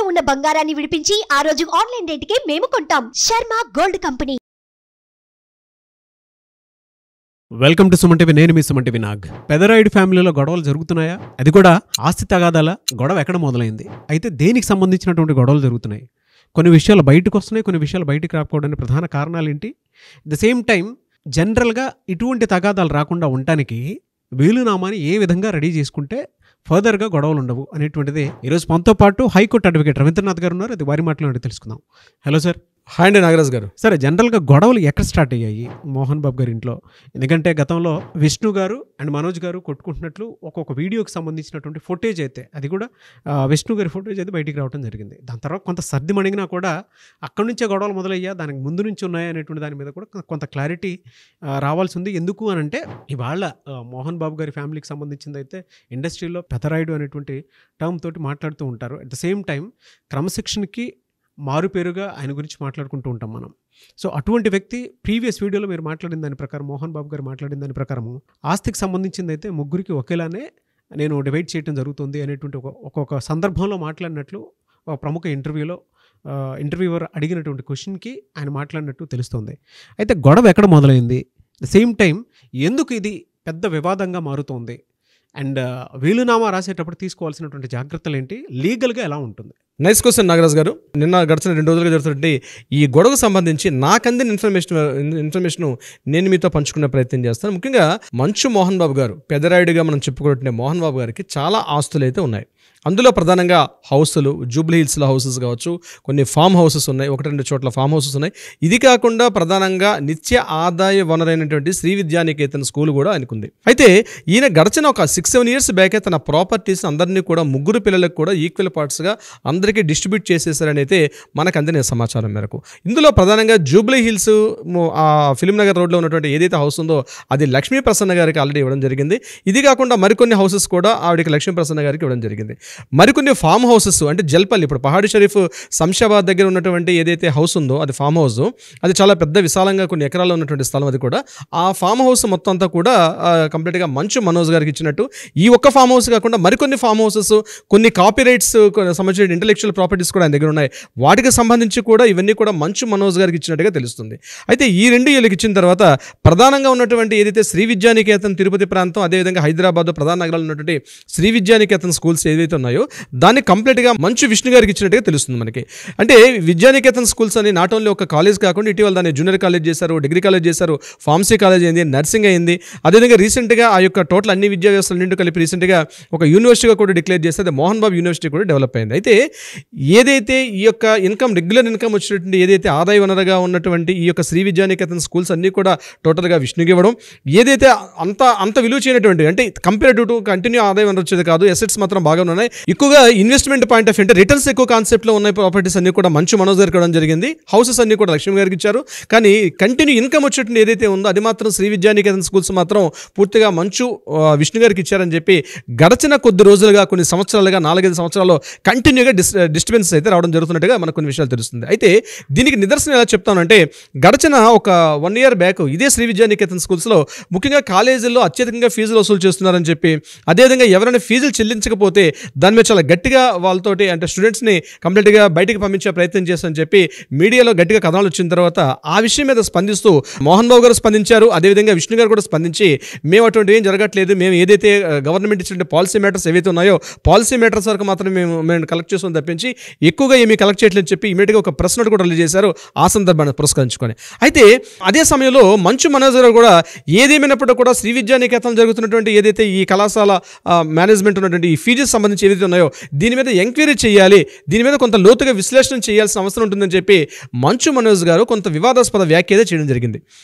ఉన్న బంగారాన్ని విడిపించి ఆ రోజు ఆన్లైన్ రేటుకే మేము కొంటాం. Sharma gold company. Welcome to Suman TV. నేను మీ సుమన్ టీవీ నాగ్. పెదరాయుడు ఫ్యామిలీలో గొడవలు జరుగుతున్నాయా? అది కూడా ఆస్తి తగాదాల గొడవ ఎక్కడ మొదలైంది? అయితే దేనికి సంబంధించినటువంటి గొడవలు జరుగుతున్నాయి? కొన్ని విషయాలు బయటకు వస్తున్నాయి, కొన్ని విషయాలు బయటకు రాకపోవడానికి ప్రధాన కారణాలు ఏంటి? ద సేమ్ టైం జనరల్గా ఇటువంటి తగాదాలు రాకుండా ఉండటానికి వీలునామాని ఏ విధంగా రెడీ చేసుకుంటే ఫర్దర్గా గొడవలు ఉండవు అనేటువంటిది ఈరోజు మనతో పాటు హైకోర్టు అడ్వకేట్ రవీంద్రనాథ్ గారు ఉన్నారు. అది వారి మాటలో తెలుసుకుందాం. Hello sir. హాయ్ అండి నాగరాజ్ గారు. సరే, జనరల్గా గొడవలు ఎక్కడ స్టార్ట్ అయ్యాయి మోహన్ బాబు గారి ఇంట్లో? ఎందుకంటే గతంలో విష్ణు గారు అండ్ మనోజ్ గారు కొట్టుకుంటున్నట్లు ఒక్కొక్క వీడియోకి సంబంధించినటువంటి ఫుటేజ్ అయితే, అది కూడా విష్ణు గారి ఫుటేజ్ అయితే బయటికి రావడం జరిగింది. దాని తర్వాత కొంత సర్ది మణిగినా కూడా అక్కడి నుంచే గొడవలు మొదలయ్యా, దానికి ముందు నుంచి ఉన్నాయా అనేటువంటి దాని మీద కూడా కొంత క్లారిటీ రావాల్సి ఉంది. ఎందుకు అని అంటే ఇవాళ మోహన్ బాబు గారి ఫ్యామిలీకి సంబంధించింది అయితే ఇండస్ట్రీలో పెదరాయుడు అనేటువంటి టర్మ్ తోటి మాట్లాడుతూ ఉంటారు. అట్ ద సేమ్ టైం క్రమశిక్షణకి మారుపేరుగా ఆయన గురించి మాట్లాడుకుంటూ ఉంటాం మనం. సో అటువంటి వ్యక్తి ప్రీవియస్ వీడియోలో మీరు మాట్లాడిన దాని ప్రకారం, మోహన్ బాబు గారు మాట్లాడిన దాని ప్రకారము ఆస్తికి సంబంధించింది అయితే ముగ్గురికి ఒకేలానే నేను డివైడ్ చేయడం జరుగుతుంది అనేటువంటి ఒక్కొక్క సందర్భంలో మాట్లాడినట్లు ఒక ప్రముఖ ఇంటర్వ్యూవర్ అడిగినటువంటి క్వశ్చన్కి ఆయన మాట్లాడినట్టు తెలుస్తుంది. అయితే గొడవ ఎక్కడ మొదలైంది? సేమ్ టైం ఎందుకు ఇది పెద్ద వివాదంగా మారుతోంది? అండ్ వీలునామా రాసేటప్పుడు తీసుకోవాల్సినటువంటి జాగ్రత్తలు ఏంటి? లీగల్గా ఎలా ఉంటుంది? నైస్ క్వశ్చన్ నాగరాజ్ గారు. నిన్న గడిచిన 2 రోజులుగా జరుగుతుంటే ఈ గొడవకు సంబంధించి నాకు అందిన ఇన్ఫర్మేషన్ నేను మీతో పంచుకునే ప్రయత్నం చేస్తాను. ముఖ్యంగా మంచు మోహన్ బాబు గారు, పెదరాయుడిగా మనం చెప్పుకుంటే మోహన్ బాబు గారికి చాలా ఆస్తులు అయితే ఉన్నాయి. అందులో ప్రధానంగా హౌసులు, జూబ్లీ హిల్స్లో హౌసెస్ కావచ్చు, కొన్ని ఫామ్ హౌసెస్ ఉన్నాయి, 1-2 చోట్ల ఫామ్ హౌసెస్ ఉన్నాయి. ఇది కాకుండా ప్రధానంగా నిత్య ఆదాయ వనరైనటువంటి శ్రీ విద్యానికేతన్ స్కూల్ కూడా ఆయనకుంది. అయితే ఈయన గడిచిన ఒక 6-7 ఇయర్స్ బ్యాకే తన ప్రాపర్టీస్ అందరినీ కూడా ముగ్గురు పిల్లలకు కూడా ఈక్వల్ పార్ట్స్గా అందరికీ డిస్ట్రిబ్యూట్ చేసేసారని అయితే మనకు అందిన సమాచారం మేరకు. ఇందులో ప్రధానంగా జూబ్లీ హిల్స్ ఆ ఫిలిం నగర్ రోడ్లో ఉన్నటువంటి ఏదైతే హౌస్ ఉందో అది లక్ష్మీ ప్రసన్న గారికి ఆల్రెడీ ఇవ్వడం జరిగింది. ఇది కాకుండా మరికొన్ని హౌసెస్ కూడా ఆవిడకి లక్ష్మీ ప్రసన్న గారికి ఇవ్వడం జరిగింది. మరికొన్ని ఫామ్ హౌసెస్ అంటే జల్పల్లి, ఇప్పుడు పహాడి షరీఫ్ శంషాబాద్ దగ్గర ఉన్నటువంటి ఏదైతే హౌస్ ఉందో అది ఫామ్ హౌస్, అది చాలా పెద్ద విశాలంగా కొన్ని ఎకరాల్లో ఉన్నటువంటి స్థలం. అది కూడా ఆ ఫామ్ హౌస్ మొత్తం అంతా కూడా కంప్లీట్గా మంచు మనోజ్ గారికి ఇచ్చినట్టు. ఈ ఒక్క ఫామ్ హౌస్ కాకుండా మరికొన్ని ఫామ్ హౌసెస్, కొన్ని కాపీరైట్స్ సంబంధించిన ఇంటెలెక్చువల్ ప్రాపర్టీస్ కూడా ఆయన దగ్గర ఉన్నాయి. వాటికి సంబంధించి కూడా ఇవన్నీ కూడా మంచు మనోజ్ గారికి ఇచ్చినట్టుగా తెలుస్తుంది. అయితే ఈ 2 ఏళ్ళకి ఇచ్చిన తర్వాత ప్రధానంగా ఉన్నటువంటి ఏదైతే శ్రీ విద్యానికేతన్ తిరుపతి ప్రాంతం, అదేవిధంగా హైదరాబాద్ ప్రధాన నగరాల్లో ఉన్నటువంటి శ్రీ విద్యానికేతన్ స్కూల్స్ ఏదైతే ఉన్నాయో దాన్ని కంప్లీట్గా మంచు విష్ణు గారికి ఇచ్చినట్టుగా తెలుస్తుంది మనకి. అంటే విద్యానికేతన్ స్కూల్స్ అని నాట్ ఓన్లీ ఒక కాలేజ్ కాకుండా ఇటీవల దాన్ని జూనియర్ కాలేజ్ చేశారు, డిగ్రీ కాలేజ్ చేశారు, ఫార్మసీ కాలేజ్ అయింది, నర్సింగ్ అయింది. అదేవిధంగా రీసెంట్గా ఆ యొక్క టోటల్ అన్ని విద్యా వ్యవస్థలన్నింటి కలిపి రీసెంట్గా ఒక యూనివర్సిటీగా కూడా డిక్లేర్ చేస్తే అది మోహన్ బాబు యూనివర్సిటీ కూడా డెవలప్ అయింది. అయితే ఏదైతే ఈ యొక్క ఇన్కమ్, రెగ్యులర్ ఇన్కమ్ వచ్చినటువంటి ఏదైతే ఆదాయ వనరుగా ఉన్నటువంటి ఈ యొక్క శ్రీ విద్యానికేతన్ స్కూల్స్ అన్నీ కూడా టోటల్గా విష్ణుకి ఇవ్వడం, ఏదైతే అంత విలువ చేయనటువంటి అంటే కంపేరేటివ్ టు కంటిన్యూ ఆదాయం వనరు వచ్చేది కాదు, అసెట్స్ మాత్రం బాగా ఉన్నాయి, ఎక్కువగా ఇన్వెస్ట్మెంట్ పాయింట్ ఆఫ్ అంటే రిటర్న్స్ ఎక్కువ కాన్సెప్ట్లో ఉన్న ప్రాపర్టీస్ అన్ని కూడా మంచు మనోజ్ గారికి ఇవ్వడం జరిగింది. హౌసెస్ అన్ని కూడా లక్ష్మీ గారికి ఇచ్చారు. కానీ కంటిన్యూ ఇన్కమ్ వచ్చేటువంటి ఏదైతే ఉందో అది మాత్రం శ్రీ విద్యానికేతన్ స్కూల్స్ మాత్రం పూర్తిగా మంచు విష్ణు గారికి ఇచ్చారని చెప్పి గడిచిన కొద్ది రోజులుగా, కొన్ని సంవత్సరాలుగా, 4-5 సంవత్సరాల్లో కంటిన్యూగా డిస్టర్బెన్స్ అయితే రావడం జరుగుతున్నట్టుగా మనకు కొన్ని విషయాలు తెలుస్తుంది. అయితే దీనికి నిదర్శనం ఎలా చెప్తానంటే గడిచిన ఒక 1 ఇయర్ బ్యాక్ ఇదే శ్రీ విద్యానికేతన్ స్కూల్స్లో ముఖ్యంగా కాలేజీల్లో అత్యధికంగా ఫీజులు వసూలు చేస్తున్నారని చెప్పి, అదేవిధంగా ఎవరైనా ఫీజులు చెల్లించకపోతే దాని మీద చాలా గట్టిగా వాళ్ళతోటి అంటే స్టూడెంట్స్ని కంప్లీట్గా బయటికి పంపించే ప్రయత్నం చేస్తారని చెప్పి మీడియాలో గట్టిగా కథనాలు వచ్చిన తర్వాత ఆ విషయం మీద స్పందిస్తూ మోహన్ బాబు గారు స్పందించారు. అదేవిధంగా విష్ణు గారు కూడా స్పందించి మేము అటువంటి ఏం జరగట్లేదు, మేము ఏదైతే గవర్నమెంట్ ఇచ్చిన పాలసీ మ్యాటర్స్ ఏవైతే ఉన్నాయో పాలసీ మ్యాటర్స్ వరకు మాత్రం మేము కలెక్ట్ చేస్తాం తప్పించి ఎక్కువగా ఏమీ కలెక్ట్ చేయట్లేదని చెప్పి ఇమీడియట్గా ఒక ప్రెస్ నోట్ కూడా రిలీజ్ చేశారు ఆ సందర్భాన్ని పురస్కరించుకొని. అయితే అదే సమయంలో మంచు మనోజ్ గారు కూడా ఏదేమైనప్పుడు కూడా శ్రీ విద్యానికేతన్ జరుగుతున్నటువంటి ఏదైతే ఈ కళాశాల మేనేజ్మెంట్ ఉన్నటువంటి ఈ ఫీజెస్ సంబంధించి ఏదైతే ఉన్నాయో దీని మీద ఎంక్వైరీ చేయాలి, దీని మీద కొంత లోతుగా విశ్లేషణ చేయాల్సిన అవసరం ఉంటుందని చెప్పి మంచు మనోజ్ గారు కొంత వివాదాస్పద వ్యాఖ్య చేయడం జరిగింది.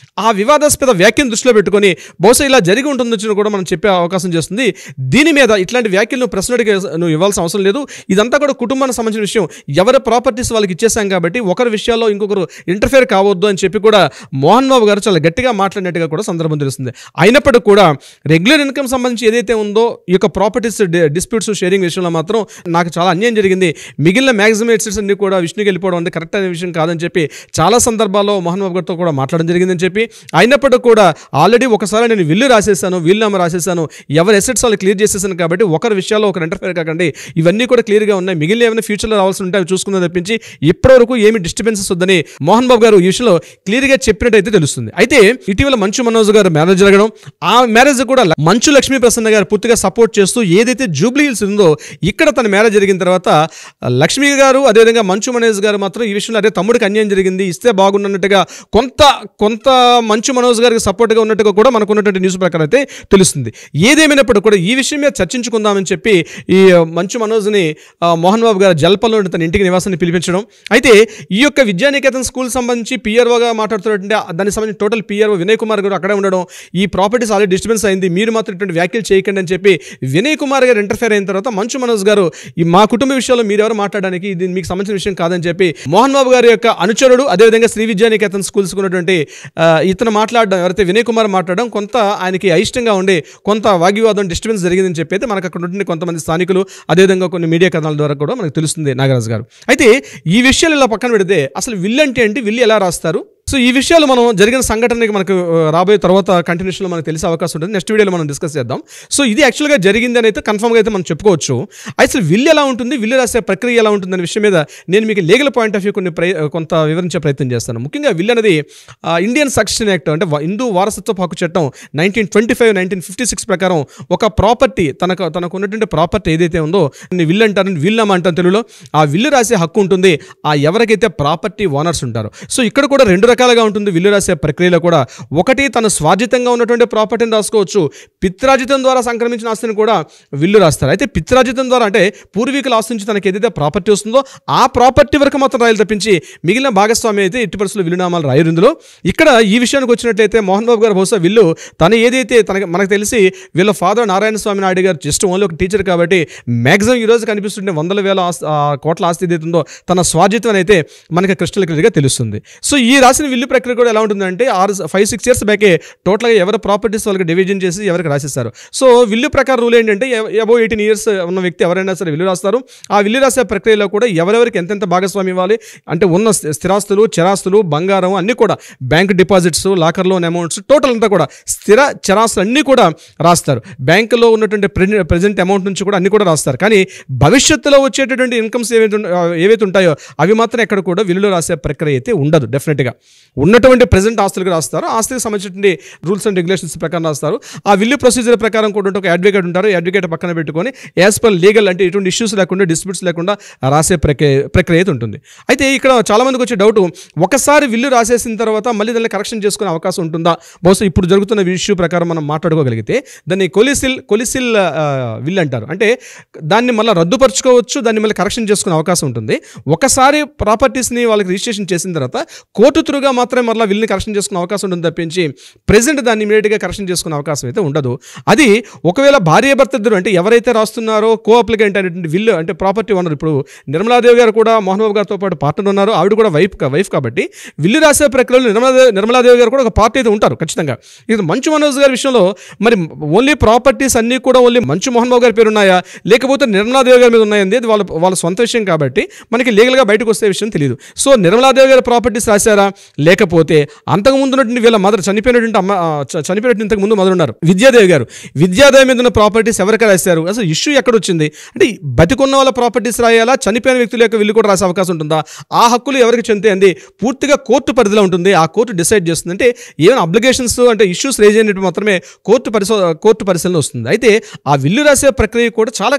ఆ వివాదాస్పద వ్యాఖ్యను దృష్టిలో పెట్టుకొని బహుశా ఇలా జరిగి ఉంటుందని కూడా మనం చెప్పే అవకాశం చేస్తుంది. దీని మీద ఇట్లాంటి వ్యాఖ్యలను ప్రశ్నడికి నువ్వు ఇవ్వాల్సిన అవసరం లేదు, ఇదంతా కూడా కుటుంబానికి సంబంధించిన విషయం, ఎవరి ప్రాపర్టీస్ వాళ్ళకి ఇచ్చేసాం కాబట్టి ఒకరి విషయాల్లో ఇంకొకరు ఇంటర్ఫేర్ కావద్దు అని చెప్పి కూడా మోహన్ బాబు గారు చాలా గట్టిగా మాట్లాడినట్టుగా కూడా సందర్భం తెలుస్తుంది. అయినప్పటికీ కూడా రెగ్యులర్ ఇన్కమ్ సంబంధించి ఏదైతే ఉందో ఈ యొక్క ప్రాపర్టీస్ డిస్ప్యూట్స్ షేరింగ్ విషయంలో మాత్రం నాకు చాలా అన్యాయం జరిగింది, మిగిలిన మ్యాక్సిమం ఎస్టేట్స్ అన్ని కూడా విష్ణుకి వెళ్ళిపోవడం అంటే కరెక్ట్ అనే విషయం కాదని చెప్పి చాలా సందర్భాల్లో మోహన్ బాబు గారితో కూడా మాట్లాడడం జరిగిందని చెప్పి, అయినప్పటికీ కూడా ఆల్రెడీ ఒకసారి నేను విల్లు రాసేసాను, వీలునామా రాసేసాను, ఎవరి ఎసెట్స్ వాళ్ళు క్లియర్ చేసేసాను కాబట్టి ఒకరి విషయాల్లో ఒకరు ఇంటర్ఫేర్ కాకండి, ఇవన్నీ కూడా క్లియర్గా ఉన్నాయి, మిగిలిన ఏమైనా ఫ్యూచర్లో రావాల్సి ఉంటే అవి చూసుకుందని తప్పించి ఇప్పటివరకు ఏమి డిస్టర్బెన్సెస్ వద్దని మోహన్ బాబు గారు ఈ విషయంలో క్లియర్గా చెప్పినట్టయితే తెలుస్తుంది. అయితే ఇటీవల మంచు మనోజ్ గారు మ్యారేజ్ జరగడం, ఆ మ్యారేజ్ కూడా మంచు లక్ష్మీ ప్రసన్న గారు పూర్తిగా సపోర్ట్ చేస్తూ ఏదైతే జూబ్లీ హిల్స్ ఉందో ఇక్కడ తన మ్యారేజ్ జరిగిన తర్వాత లక్ష్మీ గారు అదేవిధంగా మంచు మనోజ్ గారు మాత్రం ఈ విషయంలో అదే తమ్ముడికి అన్యాయం జరిగింది, ఇస్తే బాగున్నట్టుగా కొంత మంచు మనోజ్ గారికి సపోర్ట్గా ఉన్నట్టుగా కూడా మనకు ఉన్నటువంటి న్యూస్ ప్రకారం అయితే తెలుస్తుంది. ఏదేమైనప్పుడు కూడా ఈ విషయం మీద చర్చించుకుందామని చెప్పి ఈ మంచు మనోజ్ని మోహన్ బాబు గారు జల్పల్లో తన ఇంటికి నివాసాన్ని పిలిపించడం. అయితే ఈ యొక్క విద్యానికేతన్ స్కూల్ సంబంధించి పిఆర్ఓగా మాట్లాడుతున్నటువంటి దానికి సంబంధించి టోటల్ పిఆర్ఓ వినయ్ కుమార్ గారు అక్కడే ఉండడం, ఈ ప్రాపర్టీస్ ఆల్రెడీ డిస్టర్బెన్స్ అయింది, మీరు మాత్రం ఇటువంటి వ్యాఖ్యలు చేయకండి అని చెప్పి వినయ్ కుమార్ గారు ఇంటర్ఫేర్ అయిన తర్వాత మంచు మనోజ్ గారు ఈ మా కుటుంబ విషయాల్లో మీరెవరు మాట్లాడడానికి, ఇది మీకు సంబంధించిన విషయం కాదని చెప్పి మోహన్ బాబు గారి యొక్క అనుచరుడు అదేవిధంగా శ్రీ విద్యానికేతన్ స్కూల్స్ ఉన్నటువంటి ఇతను మాట్లాడడం, ఎవరైతే వినయ్ కుమార్ మాట్లాడడం కొంత ఆయనకి అయిష్టంగా ఉండి కొంత వాగ్వివాదం డిస్టర్బెన్స్ జరిగిందని చెప్పి అయితే మనకు అక్కడ ఉంటుండే కొంతమంది స్థానికులు అదేవిధంగా కొన్ని మీడియా కథనాల ద్వారా కూడా మనకు తెలుస్తుంది నాగరాజు గారు. అయితే ఈ విషయాలు ఇలా పక్కన పెడితే అసలు విల్ అంటే ఏంటి, విల్ ఎలా రాస్తారు, సో ఈ విషయాలు మనం జరిగిన సంఘటనకి మనకు రాబోయే తర్వాత కంటిన్యూషన్లో మనకు తెలిసే అవకాశం ఉంటుంది, నెక్స్ట్ వీడియోలో మనం డిస్కస్ చేద్దాం. సో ఇది యాక్చువల్గా జరిగింది అని అయితే కన్ఫర్మ్గా అయితే మనం చెప్పుకోవచ్చు. అసలు విల్ ఎలా ఉంటుంది, విల్లు రాసే ప్రక్రియ ఎలా ఉంటుంది అనే విషయం మీద నేను మీకు లీగల్ పాయింట్ ఆఫ్ వ్యూ కొంత వివరించే ప్రయత్నం చేస్తాను. ముఖ్యంగా విల్ అనేది ఇండియన్ సక్సెషన్ యాక్ట్ అంటే హిందూ వారసత్వ హక్కు చట్టం 1925-1956 ప్రకారం ఒక ప్రాపర్టీ తనకు ఉన్నటువంటి ప్రాపర్టీ ఏదైతే ఉందో విల్ అంటారని విల్నామా అంటారు తెలుగులో, ఆ విల్లు రాసే హక్కు ఉంటుంది ఆ ఎవరికైతే ప్రాపర్టీ ఓనర్స్ ఉంటారో. సో ఇక్కడ కూడా రెండు రకాలుగా ఉంటుంది విల్లు రాసే ప్రక్రియలో కూడా. ఒకటి తన స్వార్జితంగా ఉన్నటువంటి ప్రాపర్టీని రాసుకోవచ్చు, పిత్రాజితం ద్వారా సంక్రమించిన ఆస్తిని కూడా విల్లు రాస్తారు. అయితే పిత్రాజితం ద్వారా అంటే పూర్వీకుల ఆస్తి నుంచి తనకి ఏదైతే ప్రాపర్టీ వస్తుందో ఆ ప్రాపర్టీ వరకు మాత్రం రాయాలి తప్పించి మిగిలిన భాగస్వామి అయితే ఎట్టి పరిస్థితుల్లో విల్లునామాలు రాయరు ఇందులో. ఇక్కడ ఈ విషయానికి వచ్చినట్లయితే మోహన్ బాబు గారు బహుశా విల్లు తను ఏదైతే మనకు తెలిసి వీళ్ళ ఫాదర్ నారాయణ స్వామి నాయుడు గారు జస్ట్ ఓన్లీ ఒక టీచర్ కాబట్టి మ్యాక్సిమం ఈ రోజు కనిపిస్తుంటే 100,000 కోట్ల ఆస్తి ఏదైతే ఉందో తన స్వార్జితం అయితే మనకి క్రిస్టల్ క్లియర్గా తెలుస్తుంది. సో ఈ రాసిన విల్లు ప్రక్రియ కూడా ఎలా ఉంటుందంటే 5-6 ఇయర్స్ బ్యాకే టోటల్గా ఎవరి ప్రాపర్టీస్ వాళ్ళకి డివిజన్ చేసి ఎవరికి రాసేస్తారు. సో విల్లు ప్రకారం రూల్ ఏంటంటే అబౌవ్ 18 ఇయర్స్ ఉన్న వ్యక్తి ఎవరైనా సరే విల్లు రాస్తారు. ఆ విల్లు రాసే ప్రక్రియలో కూడా ఎవరెవరికి ఎంతెంత భాగస్వామి ఇవ్వాలి అంటే ఉన్న స్థిరాస్తులు చరాస్తులు బంగారం అన్నీ కూడా bank deposits locker loan amounts total అంతా కూడా స్థిర చరాస్తులు అన్నీ కూడా రాస్తారు. బ్యాంకులో ఉన్నటువంటి ప్రెజెంట్ అమౌంట్ నుంచి కూడా అన్ని కూడా రాస్తారు. కానీ భవిష్యత్తులో వచ్చేటటువంటి ఇన్కమ్స్ ఏవైతే ఉంటాయో అవి మాత్రం ఎక్కడ కూడా విల్లులో రాసే ప్రక్రియ అయితే ఉండదు. డెఫినెట్గా ఉన్నటువంటి ప్రెజెంట్ ఆస్తులకు రాస్తారు, ఆస్తికి సంబంధించినటువంటి రూల్స్ అండ్ రెగ్యులేషన్స్ ప్రకారం రాస్తారు. ఆ విల్లు ప్రొసీజర్ ప్రకారం కూడా ఒక అడ్వకేట్ ఉంటారు, అడ్వకేట్ పక్కన పెట్టుకొని యాజ్ పర్ లీగల్ అంటే ఎటువంటి ఇష్యూస్ లేకుండా డిస్ప్యూట్స్ లేకుండా రాసే ప్రక్రియ అయితే ఉంటుంది. అయితే ఇక్కడ చాలా మందికి వచ్చే డౌట్, ఒకసారి విల్లు రాసేసిన తర్వాత మళ్ళీ దాన్ని కరెక్షన్ చేసుకునే అవకాశం ఉంటుందా? బహుశా ఇప్పుడు జరుగుతున్న ఇష్యూ ప్రకారం మనం మాట్లాడుకోగలిగితే దాన్ని కొలిసిల్ విల్ అంటారు. అంటే దాన్ని మళ్ళీ రద్దుపరచుకోవచ్చు, దాన్ని మళ్ళీ కరెక్షన్ చేసుకునే అవకాశం ఉంటుంది. ఒకసారి ప్రాపర్టీస్ని వాళ్ళకి రిజిస్ట్రేషన్ చేసిన తర్వాత కోర్టు త్రూగా మాత్రమే మళ్ళీ విల్ని కరెక్షన్ చేసుకునే అవకాశం ఉంటుంది తప్పించి ప్రెజెంట్ దాన్ని ఇమీడియట్గా కరెక్షన్ చేసుకునే అవకాశం అయితే ఉండదు. అది ఒకవేళ భార్యాభర్త ఇద్దరు అంటే ఎవరైతే రాస్తున్నారో కో అప్లికెంట్ అనేటువంటి విల్లు అంటే ప్రాపర్టీ ఓనర్, ఇప్పుడు నిర్మలాదేవి గారు కూడా మోహన్ బాబు గారితో పాటు పార్ట్నర్ ఉన్నారు, ఆవిడ కూడా వైఫ్ కాబట్టి విల్లు రాసే ప్రక్రియలో నిర్మలాదేవి గారు కూడా ఒక పార్టీ అయితే ఉంటారు ఖచ్చితంగా. ఇది మంచు మనోజ్ గారి విషయంలో మరి ఓన్లీ ప్రాపర్టీస్ అన్నీ కూడా ఓన్లీ మంచు మోహన్ బాబు గారి పేరు ఉన్నాయా లేకపోతే నిర్మలాదేవి గారి మీద ఉన్నాయండి, అది వాళ్ళ సొంత విషయం కాబట్టి మనకి లీగల్గా బయటకు వస్తే విషయం తెలియదు. సో నిర్మలాదేవి గారి ప్రాపర్టీస్ రాశారా లేకపోతే అంతకుముందు ఉన్నటువంటి వీళ్ళ మదర్ చనిపోయినట్టు ఇంతకు ముందు మదర్ ఉన్నారు విద్యాదేవి గారు, విద్యాదేవి మీద ఉన్న ప్రాపర్టీస్ ఎవరికి రాశారు? అసలు ఇష్యూ ఎక్కడ వచ్చింది అంటే బతికున్న వాళ్ళ ప్రాపర్టీస్ రాయాలా, చనిపోయిన వ్యక్తుల యొక్క విల్లు కూడా రాసే అవకాశం ఉంటుందా? ఆ హక్కులు ఎవరికి చెందుతాయండి? పూర్తిగా కోర్టు పరిధిలో ఉంటుంది, ఆ కోర్టు డిసైడ్ చేస్తుంది. అంటే ఏమైనా అబ్లిగేషన్స్ అంటే ఇష్యూస్ రేజ్ అయినట్టు మాత్రమే కోర్టు పరిశీలన వస్తుంది. అయితే ఆ విల్లు రాసే ప్రక్రియ కూడా చాలా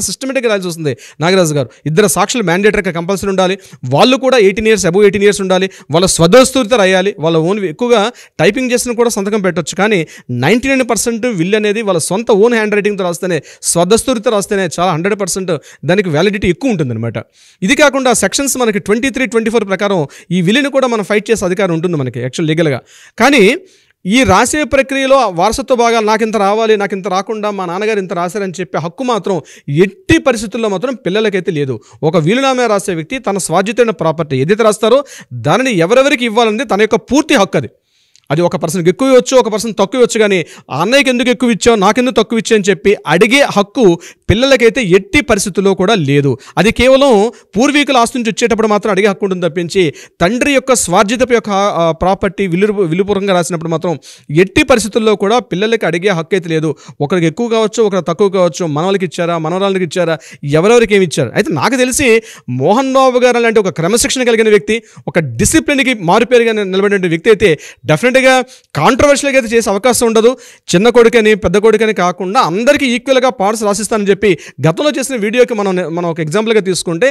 సిస్టమేటిక్గా రాయాల్సి వస్తుంది నాగరాజు గారు. ఇద్దరు సాక్షులు మ్యాండేటరీగా కంపల్సరీ ఉండాలి, వాళ్ళు కూడా 18 ఇయర్స్ అబౌవ్ 18 ఇయర్స్ ఉండాలి, వాళ్ళ స్వదస్తురితో రాయాలి, వాళ్ళ ఓన్ ఎక్కువగా టైపింగ్ చేసిన కూడా సంతకం పెట్టవచ్చు. కానీ 99% విల్ అనేది వాళ్ళ సొంత ఓన్ హ్యాండ్ రైటింగ్తో రాస్తేనే స్వదస్తురితో రాస్తేనే చాలా 100% దానికి వ్యాలిడిటీ ఎక్కువ ఉంటుందన్నమాట. ఇది కాకుండా సెక్షన్స్ మనకి 23-24 ప్రకారం ఈ విల్లుని కూడా మనం ఫైట్ చేసే అధికారం ఉంటుంది మనకి యాక్చువల్ లీగల్గా. కానీ ఈ రాసే ప్రక్రియలో వారసత్వ భాగాలు నాకు ఇంత రావాలి, నాకు ఇంత రాకుండా మా నాన్నగారు ఇంత రాశారని చెప్పే హక్కు మాత్రం ఎట్టి పరిస్థితుల్లో మాత్రం పిల్లలకైతే లేదు. ఒక వీలునామా రాసే వ్యక్తి తన స్వార్జితమైన ప్రాపర్టీ ఏదైతే రాస్తారో దానిని ఎవరెవరికి ఇవ్వాలనేది తన యొక్క పూర్తి హక్కు. అది ఒక పర్సన్కి ఎక్కువ ఇవ్వచ్చు, ఒక పర్సన్ తక్కువ ఇవ్వచ్చు, కానీ ఆ అన్నయ్యకి ఎందుకు ఎక్కువ ఇచ్చావు, నాకెందుకు తక్కువ ఇచ్చావు అని చెప్పి అడిగే హక్కు పిల్లలకైతే ఎట్టి పరిస్థితుల్లో కూడా లేదు. అది కేవలం పూర్వీకుల ఆస్తి నుంచి వచ్చేటప్పుడు మాత్రం అడిగే హక్కు ఉంటుంది తప్పించి తండ్రి యొక్క స్వార్జితపు యొక్క ప్రాపర్టీ విలుపూర్వకంగా రాసినప్పుడు మాత్రం ఎట్టి పరిస్థితుల్లో కూడా పిల్లలకి అడిగే హక్కు అయితే లేదు. ఒకరికి ఎక్కువ కావచ్చు, ఒకరికి తక్కువ కావచ్చు, మనవలకి ఇచ్చారా, మనవరాలకి ఇచ్చారా, ఎవరెవరికి ఏమి ఇచ్చారు. అయితే నాకు తెలిసి మోహన్ బాబు గారు అలాంటి ఒక క్రమశిక్షణ కలిగిన వ్యక్తి, ఒక డిసిప్లిన్కి మారుపేరుగా నిలబడిన వ్యక్తి అయితే డెఫినెట్గా కాంట్రవర్షియల్గా అయితే చేసే అవకాశం ఉండదు. చిన్న కొడుకని పెద్ద కొడుకని కాకుండా అందరికీ ఈక్వల్గా పార్ట్స్ రాసిస్తానని చెప్పి గతంలో చేసిన వీడియోకి మనం ఒక ఎగ్జాంపుల్గా తీసుకుంటే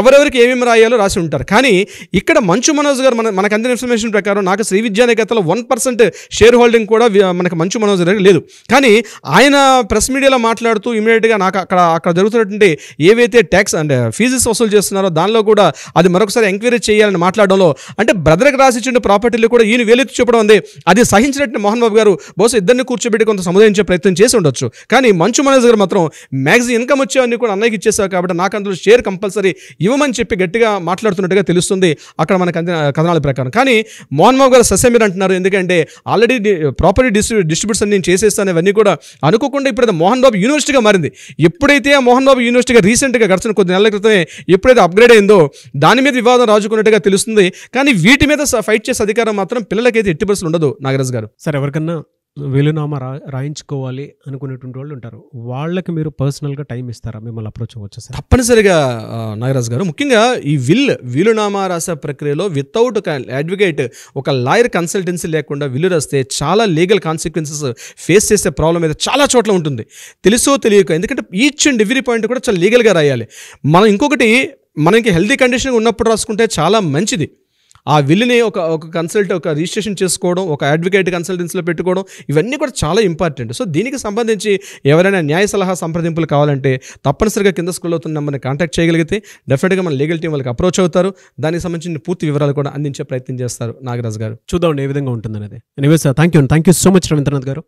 ఎవరెవరికి ఏమేమి రాయాలో రాసి ఉంటారు. కానీ ఇక్కడ మంచు మనోజ్ గారు మనకు అందిన ఇన్ఫర్మేషన్ ప్రకారం నాకు శ్రీ విద్యానికేతన్లో 1% షేర్ హోల్డింగ్ కూడా మనకు మంచు మనోజ్ గారికి లేదు. కానీ ఆయన ప్రెస్ మీడియాలో మాట్లాడుతూ ఇమీడియట్గా నాకు అక్కడ జరుగుతున్నటువంటి ఏవైతే ట్యాక్స్ అండ్ ఫీజెస్ వసూలు చేస్తున్నారో దానిలో కూడా అది మరొకసారి ఎంక్వైరీ చేయాలని మాట్లాడడంలో, అంటే బ్రదర్కి రాసిచ్చిన ప్రాపర్టీలు కూడా ఈయన వేలెత్తి చూపడం ఉంది. అది సహించినట్టు మోహన్ బాబు గారు బహుశా ఇద్దరిని కూర్చోబెట్టి కొంత సముదాయించే ప్రయత్నం చేసి ఉండొచ్చు. కానీ మంచు మనోజ్ గారు మాత్రం మ్యాక్సిమం ఇన్కమ్ వచ్చేవన్నీ కూడా అన్నయ్యకి ఇచ్చేసారు కాబట్టి నాకు అందులో షేర్ కంపల్సరీ ఇవ్వమని చెప్పి గట్టిగా మాట్లాడుతున్నట్టుగా తెలుస్తుంది అక్కడ మనకు అందిన కథనాల ప్రకారం. కానీ మోహన్ బాబు గారు సస్యమీర్ అంటున్నారు, ఎందుకంటే ఆల్రెడీ ప్రాపర్టీ డిస్ట్రిబ్యూట్స్ అన్ని నేను చేసేస్తాను ఇవన్నీ కూడా అనుకోకుండా ఇప్పుడు మోహన్ బాబు యూనివర్సిటీగా మారింది. ఎప్పుడైతే ఆ మోహన్ బాబు యూనివర్సిటీగా రీసెంట్గా గడిచిన కొద్ది నెలల క్రితమే ఎప్పుడైతే అప్గ్రేడ్ అయిందో దాని మీద వివాదం రాజుకున్నట్టుగా తెలుస్తుంది. కానీ వీటి మీద ఫైట్ చేసే అధికారం మాత్రం పిల్లలకైతే ఎట్టి పరిస్థితులు ఉండదు. నాగరాజ్ గారు, సార్ ఎవరికన్నా వీలునామా రాయించుకోవాలి అనుకునేటువంటి వాళ్ళు ఉంటారు, వాళ్ళకి మీరు పర్సనల్గా టైం ఇస్తారా, మిమ్మల్ని అప్రోచ్ అవ్వచ్చు సార్? తప్పనిసరిగా నాగరాజ్ గారు, ముఖ్యంగా ఈ వీలునామా రాసే ప్రక్రియలో వితౌట్ ఒక అడ్వకేట్, ఒక లాయర్ కన్సల్టెన్సీ లేకుండా విల్లు రాస్తే చాలా లీగల్ కాన్సిక్వెన్సెస్ ఫేస్ చేసే ప్రాబ్లం అయితే చాలా చోట్ల ఉంటుంది, తెలుసో తెలియక. ఎందుకంటే ఈచ్ అండ్ ఎవ్రీ పాయింట్ కూడా చాలా లీగల్గా రాయాలి. మనం ఇంకొకటి, మనకి హెల్తీ కండిషన్ ఉన్నప్పుడు రాసుకుంటే చాలా మంచిది. ఆ విల్లుని ఒక కన్సల్ట్, ఒక రిజిస్ట్రేషన్ చేసుకోవడం, ఒక అడ్వకేట్ కన్సల్టెన్సీలో పెట్టుకోవడం, ఇవన్నీ కూడా చాలా ఇంపార్టెంట్. సో దీనికి సంబంధించి ఎవరైనా న్యాయ సలహా సంప్రదింపులు కావాలంటే తప్పనిసరిగా కింద స్క్రోల్ అవుతున్న నెంబర్ని కాంటాక్ట్ చేయగలిగితే డెఫినెట్గా మన లీగల్ టీం వాళ్ళకి అప్రోచ్ అవుతారు. దానికి సంబంధించిన పూర్తి వివరాలు కూడా అందించే ప్రయత్నం చేస్తారు. నాగరాజ్ గారు, చూద్దాం ఏ విధంగా ఉంటుంది అనేది. Anyway sir, thank you so much Ravindranath గారు.